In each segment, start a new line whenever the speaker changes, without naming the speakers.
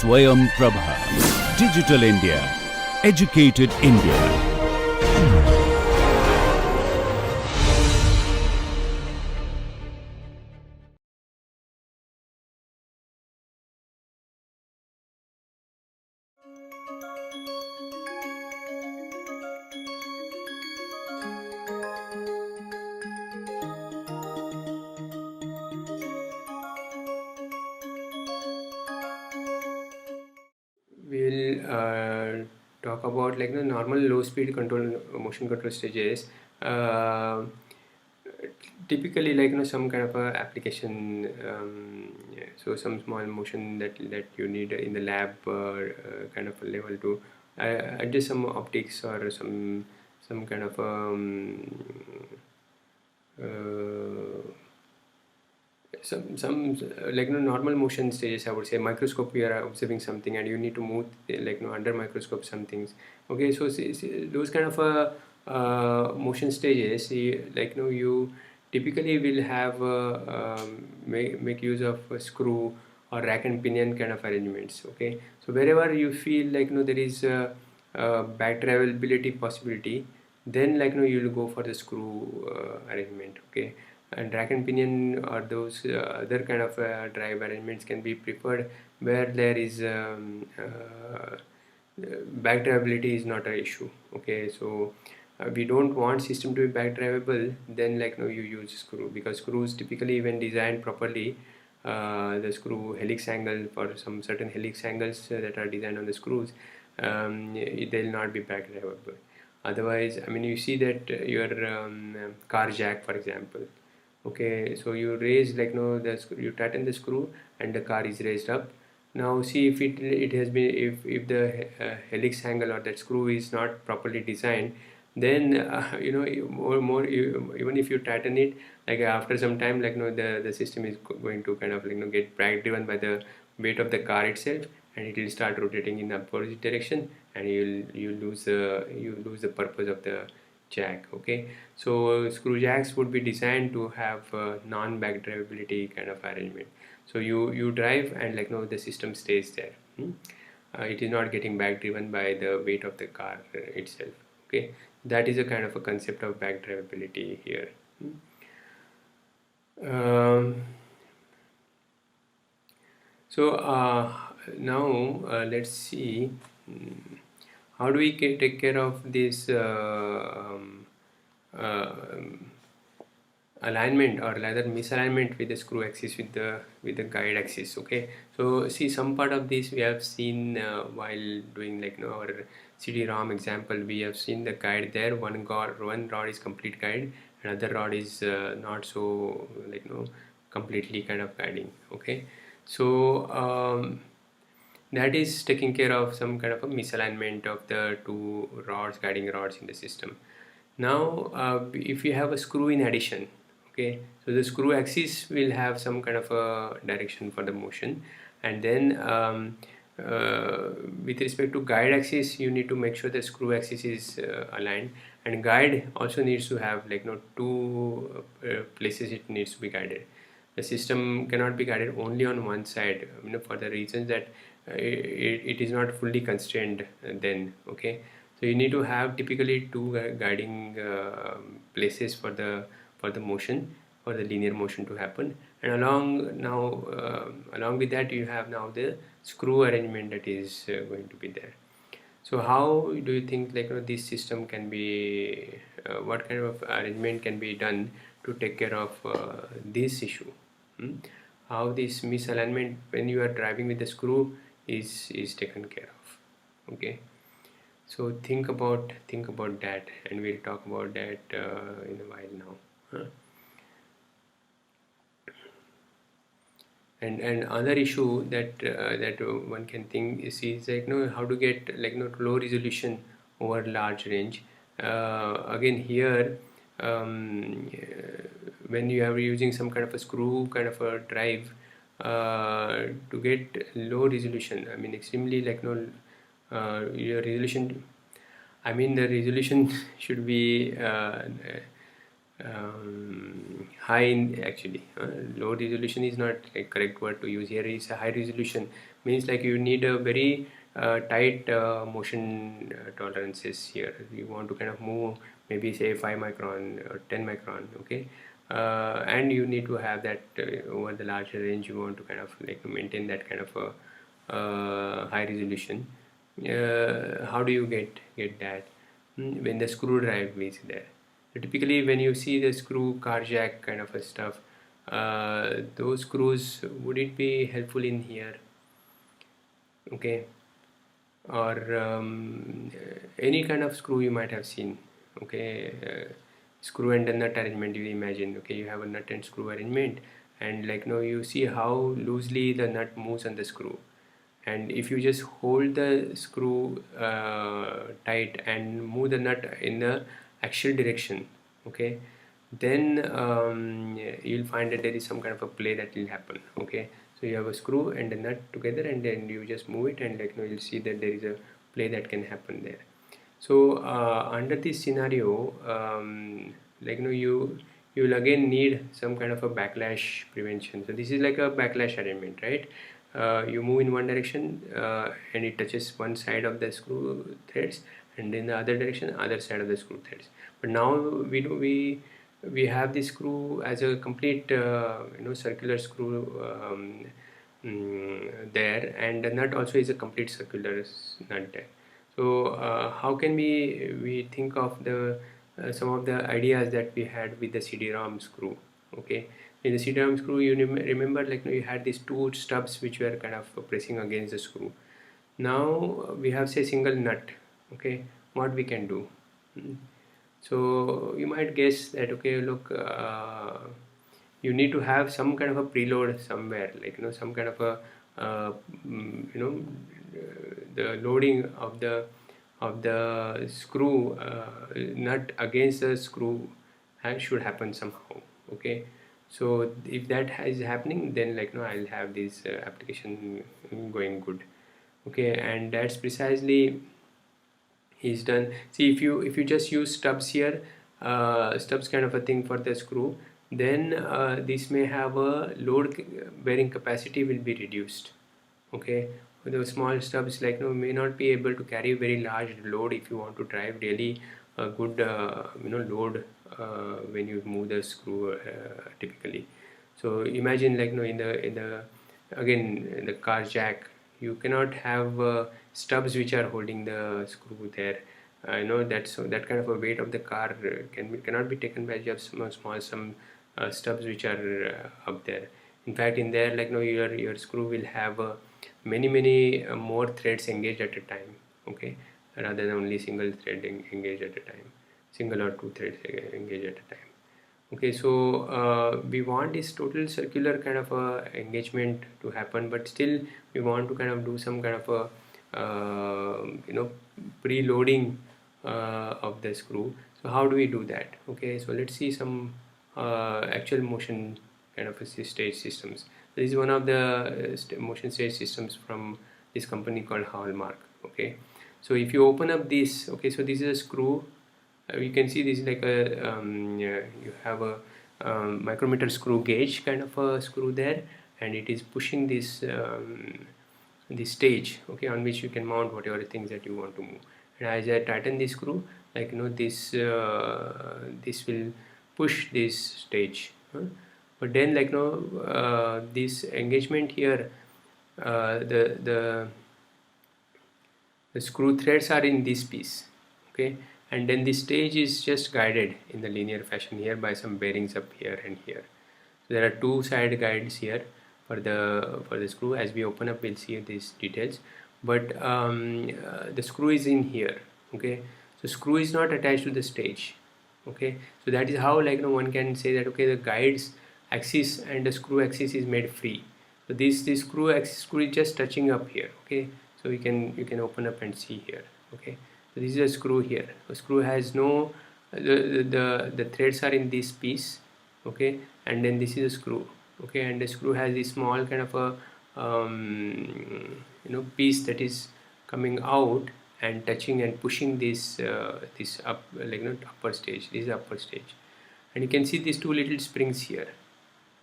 Swayam Prabha. Digital India. Educated India.
We'll talk about like the normal low speed control motion control stages. Typically, like some kind of a application, so some small motion that you need in the lab, kind of a level to adjust some optics or some kind of uh, some like normal motion stages. I would say microscope, you are observing something and you need to move like under microscope some things. Okay, so see, those kind of motion stages, like you typically will have make use of a screw or rack and pinion kind of arrangements. Okay, so wherever you feel like there is back drivability possibility, then like you will go for the screw arrangement. Okay, and rack and pinion or those other kind of drive arrangements can be preferred where there is back drivability is not an issue. Okay, so we don't want system to be back drivable, then like you use screw, because screws typically when designed properly, the screw helix angle for some certain helix angles that are designed on the screws, they'll not be back drivable. Otherwise, I mean, you see that your car jack, for example. Okay, so you raise like you tighten the screw and the car is raised up. Now see if it has been, if the helix angle or that screw is not properly designed, then even if you tighten it, like after some time, like the system is going to kind of like get back driven by the weight of the car itself, and it will start rotating in the opposite direction, and you lose the purpose of the jack. Okay, so screw jacks would be designed to have non-back drivability kind of arrangement. So you drive and like the system stays there. It is not getting back driven by the weight of the car itself. Okay, that is a kind of a concept of back drivability here. So now let's see how do we take care of this alignment or rather misalignment with the screw axis with the guide axis. Okay, so see, some part of this we have seen while doing like our CD-ROM example. We have seen the guide there. One rod is complete guide, another rod is not so like completely kind of guiding. Okay, so that is taking care of some kind of a misalignment of the two rods, guiding rods in the system. Now if you have a screw in addition, okay, so the screw axis will have some kind of a direction for the motion, and then with respect to guide axis, you need to make sure the screw axis is aligned, and guide also needs to have like two places it needs to be guided. The system cannot be guided only on one side, for the reasons that it is not fully constrained then. Okay, so you need to have typically two guiding places for the motion, for the linear motion to happen, and along with that you have now the screw arrangement that is going to be there. So how do you think like this system can be, what kind of arrangement can be done to take care of this issue? How this misalignment when you are driving with the screw is taken care of? Okay, so think about that, and we'll talk about that in a while now. And other issue that one can think is like how to get like low resolution over large range. Again here, when you are using some kind of a screw kind of a drive, to get low resolution, I mean extremely like your resolution, I mean the resolution should be high in actually low resolution is not a correct word to use here. Is a high resolution means like you need a very tight motion tolerances here. You want to kind of move maybe say 5 micron or 10 micron, okay, and you need to have that over the larger range. You want to kind of like maintain that kind of a high resolution. How do you get that? When the screw drive is there. So typically when you see the screw car jack kind of a stuff, those screws, would it be helpful in here? Okay, or any kind of screw you might have seen. Okay, screw and a nut arrangement, you imagine. Okay, you have a nut and screw arrangement, and like now you see how loosely the nut moves on the screw, and if you just hold the screw tight and move the nut in the axial direction, okay, then you'll find that there is some kind of a play that will happen. Okay, so you have a screw and a nut together, and then you just move it, and like you'll see that there is a play that can happen there. So under this scenario, like you will again need some kind of a backlash prevention. So this is like a backlash arrangement, right? You move in one direction and it touches one side of the screw threads, and in the other direction other side of the screw threads. But now we have this screw as a complete circular screw there, and the nut also is a complete circular nut there. So how can we think of the some of the ideas that we had with the CD-ROM screw? Okay, in the CD-ROM screw, you remember like you had these two stubs which were kind of pressing against the screw. Now we have say single nut. Okay, what we can do? So you might guess that, okay, look, you need to have some kind of a preload somewhere, like some kind of a the loading of the screw nut against the screw should happen somehow. Okay, so if that is happening, then like I'll have this application going good. Okay, and that's precisely is done. See, if you just use stubs here, stubs kind of a thing for the screw, then this may have a load bearing capacity will be reduced. Okay, the small stubs like may not be able to carry very large load if you want to drive really a good load when you move the screw typically. So imagine like in the again in the car jack, you cannot have stubs which are holding the screw there. I know that, so that kind of a weight of the car cannot be taken by just small some stubs which are up there. In fact, in there like your screw will have many more threads engaged at a time. Okay, rather than only single thread engaged at a time, single or two threads engaged at a time. Okay, so we want this total circular kind of a engagement to happen, but still we want to kind of do some kind of a preloading of the screw. So how do we do that? Okay, so let's see some actual motion kind of a stage systems. This is one of the motion stage systems from this company called Hallmark. Okay, so if you open up this, okay, so this is a screw. You can see this is like a you have a micrometer screw gauge kind of a screw there, and it is pushing this this stage, okay, on which you can mount whatever things that you want to move. And as I tighten this screw, like this this will push this stage, but then like this engagement here, the screw threads are in this piece. Okay, and then the stage is just guided in the linear fashion here by some bearings up here and here. So there are two side guides here for the screw. As we open up, we'll see these details, but the screw is in here. Okay, so screw is not attached to the stage. Okay, so that is how like one can say that, okay, the guides axis and the screw axis is made free. So this screw axis, screw is just touching up here. Okay, so you can open up and see here. Okay, so this is a screw here. The screw has no the threads are in this piece. Okay, and then this is a screw. Okay, and the screw has this small kind of a piece that is coming out and touching and pushing this this up, like upper stage. This is upper stage, and you can see these two little springs here.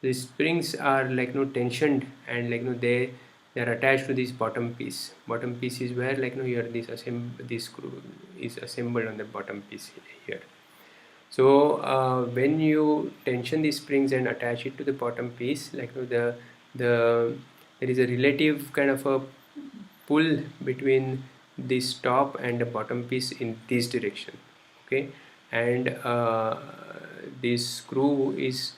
These springs are like tensioned, and they are attached to this bottom piece. Bottom piece is where here this screw is assembled on the bottom piece here. So when you tension these springs and attach it to the bottom piece, the there is a relative kind of a pull between this top and the bottom piece in this direction. Okay, and this screw is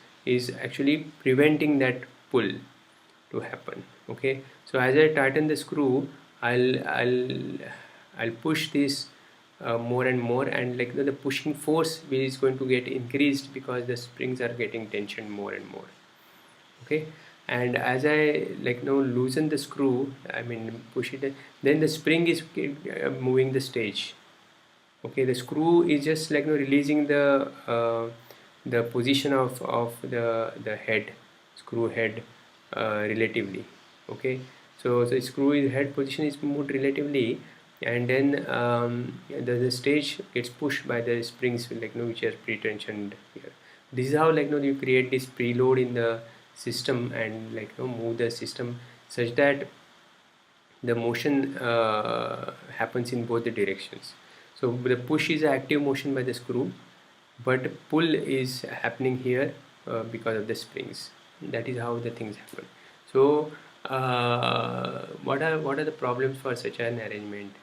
actually preventing that pull to happen. Okay, so as I tighten the screw, I'll push this more and more, and the pushing force is going to get increased because the springs are getting tensioned more and more. Okay, and as I loosen the screw, I mean push it, then the spring is moving the stage. Okay, the screw is just releasing the position of the head, screw head, relatively. Okay, so the screw head position is moved relatively, and then the stage gets pushed by the springs which are pre-tensioned here. This is how you create this preload in the system, and move the system such that the motion happens in both the directions. So the push is an active motion by the screw, but pull is happening here because of the springs. That is how the things happen. So what are the problems for such an arrangement?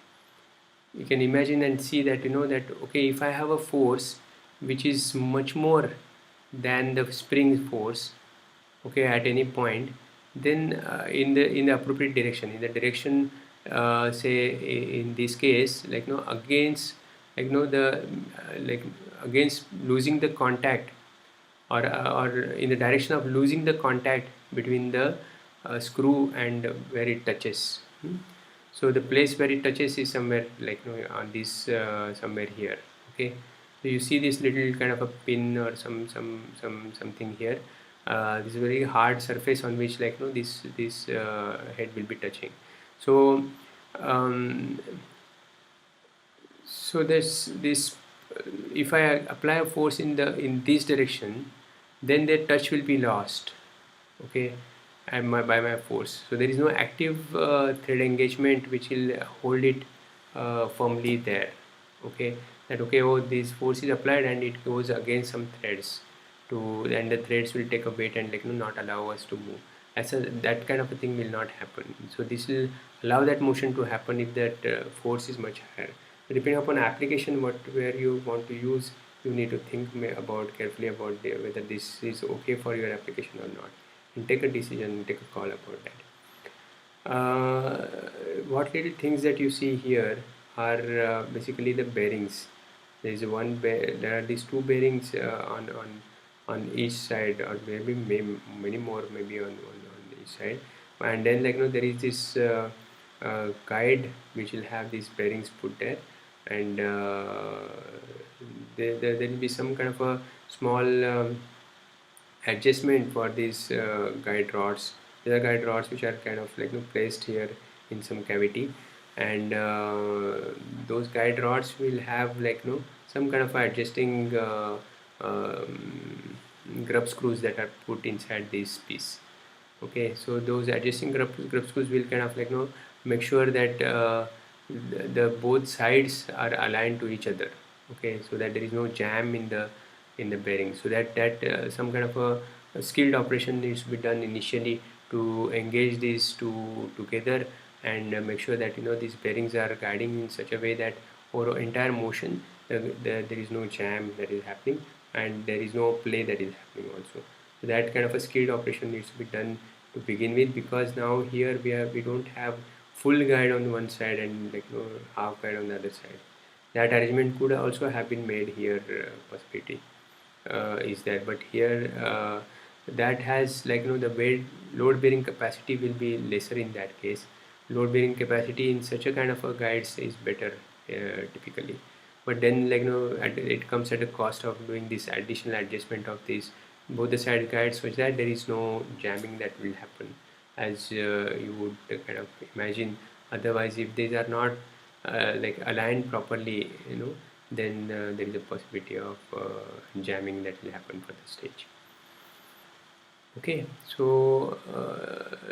You can imagine and see that that okay, if I have a force which is much more than the spring force, okay, at any point, then in the appropriate direction, in the direction say in this case against the against losing the contact, or in the direction of losing the contact between the screw and where it touches. So the place where it touches is somewhere on this somewhere here. Okay, so you see this little kind of a pin or something here. This is a very hard surface on which this head will be touching. So so this if I apply a force in this direction, then the touch will be lost. Okay, and by my force. So there is no active thread engagement which will hold it firmly there. Okay, that okay, oh, this force is applied and it goes against some threads, and the threads will take a weight and not allow us to move. That kind of a thing will not happen. So this will allow that motion to happen if that force is much higher. Depending upon application, where you want to use, you need to think carefully about whether this is okay for your application or not, and take a decision, take a call about that. What little things that you see here are basically the bearings. There is there are these two bearings on each side, or maybe many more maybe on each side, and then there is this guide which will have these bearings put there, and there will be some kind of a small adjustment for these guide rods. There are guide rods which are kind of placed here in some cavity, and those guide rods will have some kind of adjusting grub screws that are put inside this piece. Okay, so those adjusting grub screws will kind of make sure that the both sides are aligned to each other. Okay, so that there is no jam in the bearing. So that some kind of a skilled operation needs to be done initially to engage these two together, and make sure that these bearings are guiding in such a way that over entire motion there is no jam that is happening, and there is no play that is happening also. So that kind of a skilled operation needs to be done to begin with, because now here we don't have full guide on one side and half guide on the other side. That arrangement could also have been made here, possibility is there, but here that has the weight load bearing capacity will be lesser in that case. Load bearing capacity in such a kind of a guides is better typically, but then it comes at a cost of doing this additional adjustment of these both the side guides, such that there is no jamming that will happen as you would kind of imagine. Otherwise, if these are not aligned properly, then there is a possibility of jamming that will happen for the stage. Okay, so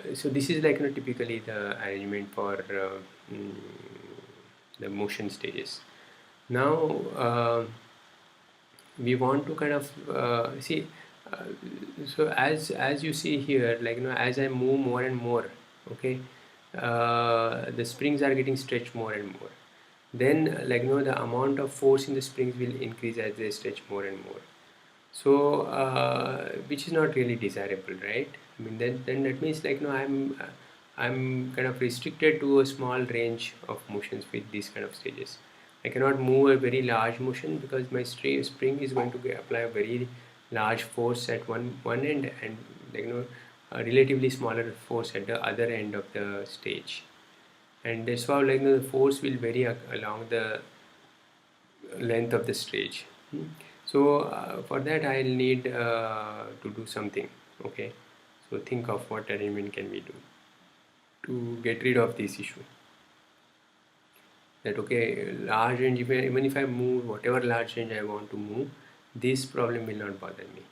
this is like, typically the arrangement for mm, the motion stages. Now we want to kind of see, uh, so as you see here, like, as I move more and more, okay, the springs are getting stretched more and more. Then, like, the amount of force in the springs will increase as they stretch more and more. So which is not really desirable, right? I mean, then that means, like, I'm kind of restricted to a small range of motions with these kind of stages. I cannot move a very large motion because my spring is going to apply a very large force at one end, and, like, a relatively smaller force at the other end of the stage. And that's why, like, the force will vary along the length of the stage. So for that I'll need to do something. Okay, so think of what arrangement can we do to get rid of this issue. That, okay, large range, even if I move whatever large range I want to move, this problem will not bother me,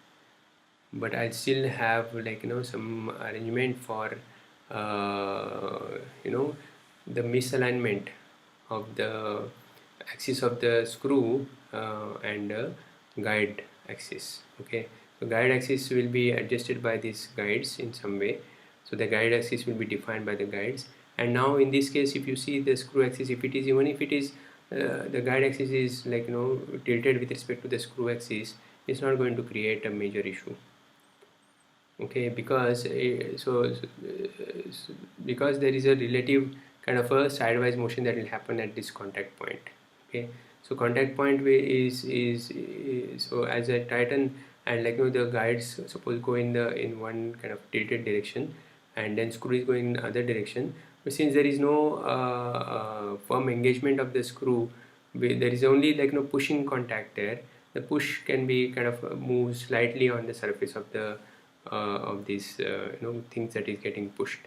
but I still have, like, some arrangement for the misalignment of the axis of the screw and guide axis. Okay, so guide axis will be adjusted by these guides in some way, so the guide axis will be defined by the guides. And now in this case, if you see the screw axis, if it is, even if it is the guide axis is, like, tilted with respect to the screw axis, it's not going to create a major issue. Okay, because because there is a relative kind of a sidewise motion that will happen at this contact point. Okay, so contact point is so as I tighten, and, like, the guides suppose go in one kind of tilted direction, and then screw is going in other direction. But since there is no firm engagement of the screw, there is only, like, pushing contact there. The push can be kind of moved slightly on the surface of these things that is getting pushed.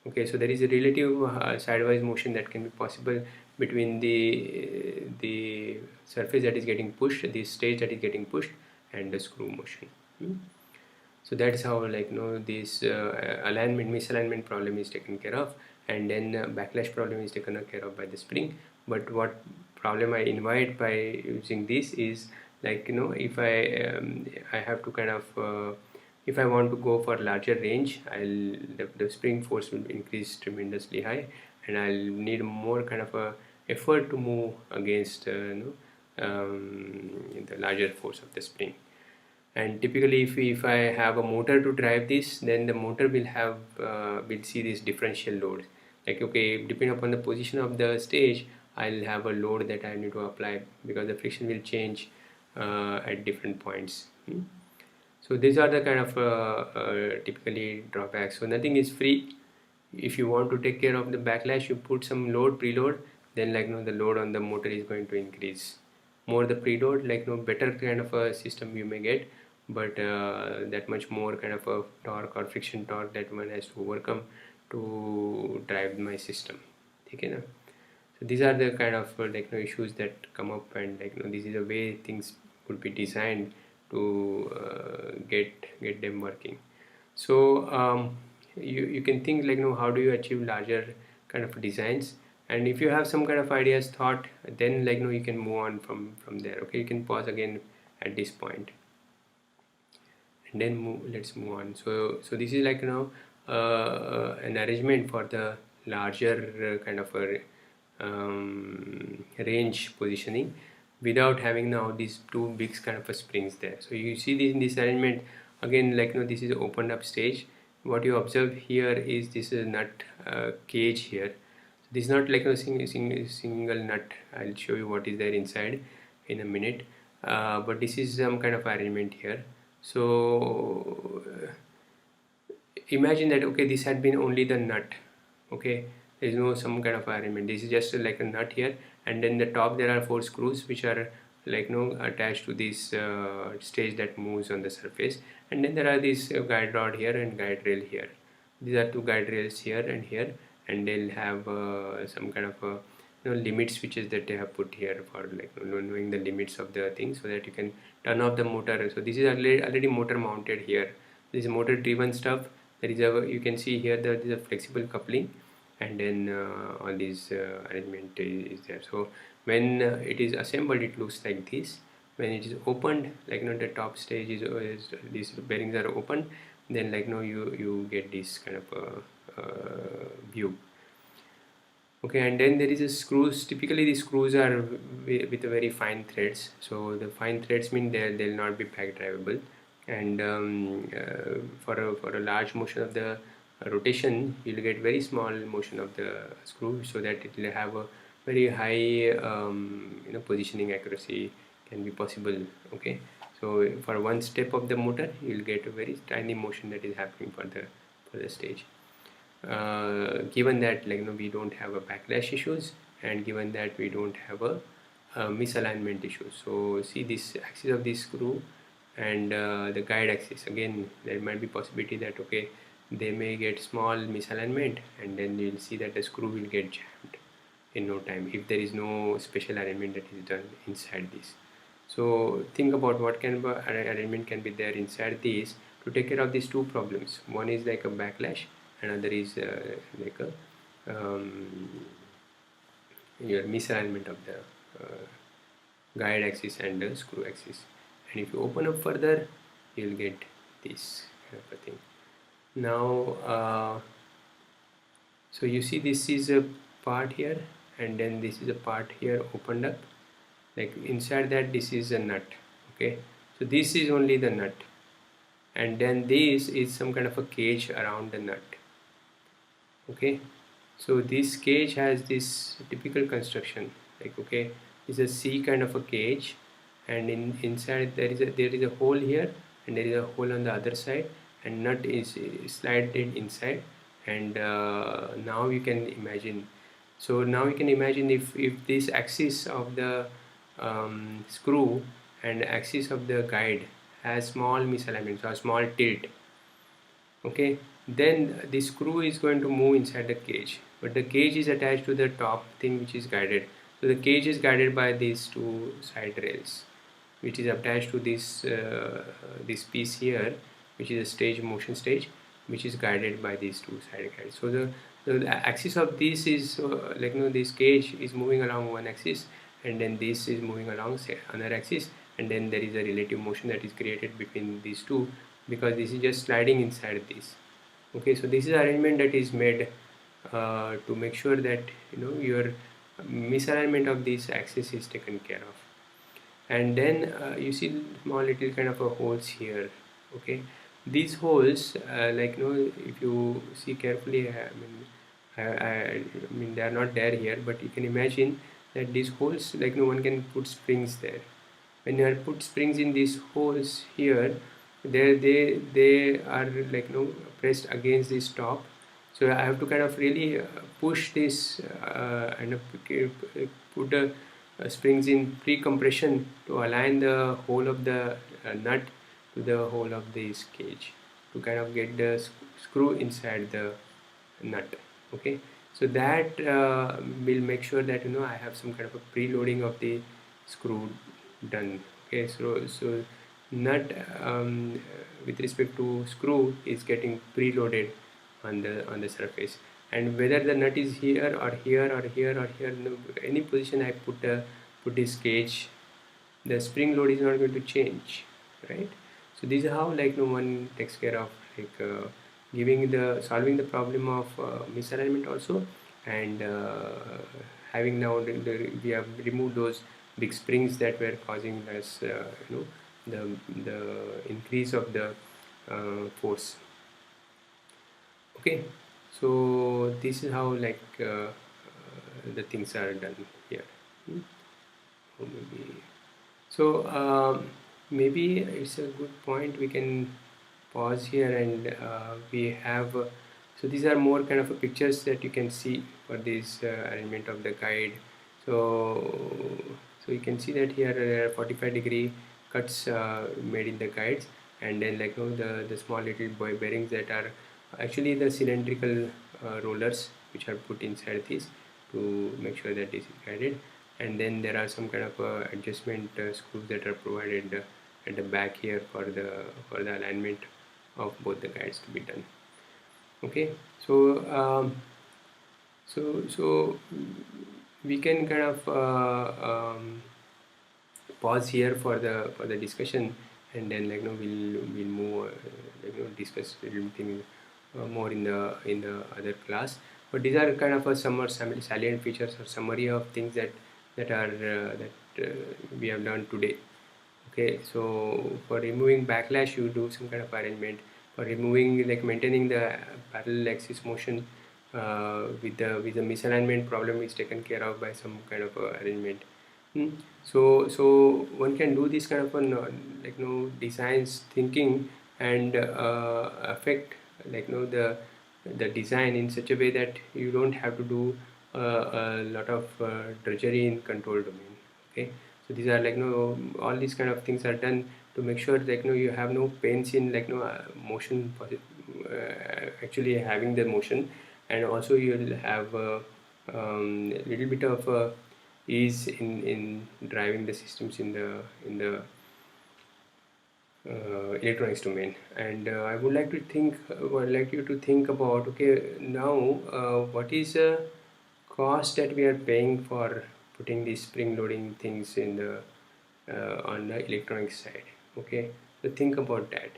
Okay, so there is a relative sidewise motion that can be possible between the surface that is getting pushed, the stage that is getting pushed, and the screw motion. So that is how, like, this misalignment problem is taken care of, and then backlash problem is taken care of by the spring. But what problem I invite by using this is, like, if I have to kind of if I want to go for larger range, the spring force will increase tremendously high, and I'll need more kind of a effort to move against the larger force of the spring. And typically, if I have a motor to drive this, then the motor will have will see these differential loads. Like, okay, depending upon the position of the stage, I'll have a load that I need to apply, because the friction will change at different points. So these are the kind of typically drawbacks. So nothing is free. If you want to take care of the backlash, you put some load, preload, then, like, the load on the motor is going to increase. More the preload, like, better kind of a system you may get, but that much more kind of a torque or friction torque that one has to overcome to drive my system. Okay, na? So these are the kind of issues that come up, and, like, this is the way things could be designed to get them working. So you can think, like, how do you achieve larger kind of designs, and if you have some kind of ideas thought, then, like, you can move on from there. Okay, you can pause again at this point, and then let's move on. So this is, like, an arrangement for the larger kind of a range positioning, without having now these two big kind of a springs there. So you see this in this arrangement again, like, this is opened up stage. What you observe here is this is a nut cage here. This is not like a single nut. I'll show you what is there inside in a minute, but this is some kind of arrangement here. So imagine that, okay, this had been only the nut. Okay, there is no some kind of arrangement. This is just like a nut here, and then the top there are 4 screws which are, like, attached to this stage that moves on the surface, and then there are these guide rod here and guide rail here. These are 2 guide rails here and here, and they'll have some kind of limit switches that they have put here for like knowing the limits of the thing, so that you can turn off the motor. So this is already motor mounted here. This is motor driven stuff. There is a, you can see here that there is a flexible coupling, and then all this arrangement is there. So when it is assembled, it looks like this. When it is opened, like the top stage is these bearings are opened, then like you get this kind of view. Okay, and then there is a screws. Typically the screws are with a very fine threads, so the fine threads mean they'll not be back drivable, and for a large motion of the rotation, you'll get very small motion of the screw, so that it will have a very high positioning accuracy can be possible. Okay, so for one step of the motor, you'll get a very tiny motion that is happening for the stage. Given that we don't have a backlash issues, and given that we don't have a misalignment issues. So see this axis of this screw and the guide axis, again there might be possibility that okay, they may get small misalignment, and then you'll see that the screw will get jammed in no time if there is no special arrangement that is done inside this. So think about what kind of arrangement can be there inside this to take care of these two problems. One is like a backlash, another is like a your misalignment of the guide axis and the screw axis. And if you open up further, you'll get this kind of a thing. Now so you see this is a part here, and then this is a part here opened up, like inside that this is a nut. Okay, so this is only the nut, and then this is some kind of a cage around the nut. Okay, so this cage has this typical construction, like okay, it's a C kind of a cage, and inside there is a hole here, and there is a hole on the other side, and nut is slided inside. And now you can imagine, so now you can imagine if this axis of the screw and axis of the guide has small misalignment or small tilt, okay, then the screw is going to move inside the cage, but the cage is attached to the top thing which is guided. So the cage is guided by these two side rails, which is attached to this this piece here, which is a stage motion stage, which is guided by these two side guides. So the axis of this is this cage is moving along one axis, and then this is moving along another axis, and then there is a relative motion that is created between these two, because this is just sliding inside this. Okay, so this is arrangement that is made to make sure that your misalignment of this axis is taken care of. And then you see small little kind of a holes here. Okay, these holes if you see carefully, I mean they are not there here, but you can imagine that these holes, one can put springs there. When you put springs in these holes here, they are pressed against this top. So I have to kind of really push this and put the springs in pre-compression to align the hole of the nut to the hole of this cage, to kind of get the screw inside the nut. Okay, so that will make sure that I have some kind of a preloading of the screw done. Okay, so nut with respect to screw is getting preloaded on the surface, and whether the nut is here or here or here or here, any position I put this cage, the spring load is not going to change, right? So this is how one takes care of solving the problem of misalignment also, and having now we have removed those big springs that were causing us the increase of the force. Okay, so this is how the things are done here. Or maybe it's a good point, we can pause here, and we have so these are more kind of pictures that you can see for this arrangement of the guide. So you can see that here there are 45-degree cuts made in the guides, and then the small little bearings that are actually the cylindrical rollers which are put inside this, to make sure that this is guided. And then there are some kind of adjustment screws that are provided at the back here for the alignment of both the guides to be done. Okay, so we can kind of pause here for the discussion, and then we'll move discuss a little thing more in the other class. But these are kind of a some salient features or summary of things that we have learned today. Okay, so for removing backlash, you do some kind of arrangement. For removing, maintaining the parallel axis motion with the misalignment problem is taken care of by some kind of arrangement. So one can do this kind of designs thinking and affect the design in such a way that you don't have to do a lot of drudgery in control domain. Okay, so these are all these kind of things are done to make sure that you have no pains in motion, actually having the motion, and also you'll have a little bit of ease in driving the systems in the electronics domain. And I would like you to think about, okay, now what is the cost that we are paying for putting these spring loading things in the on the electronics side. Okay, so think about that.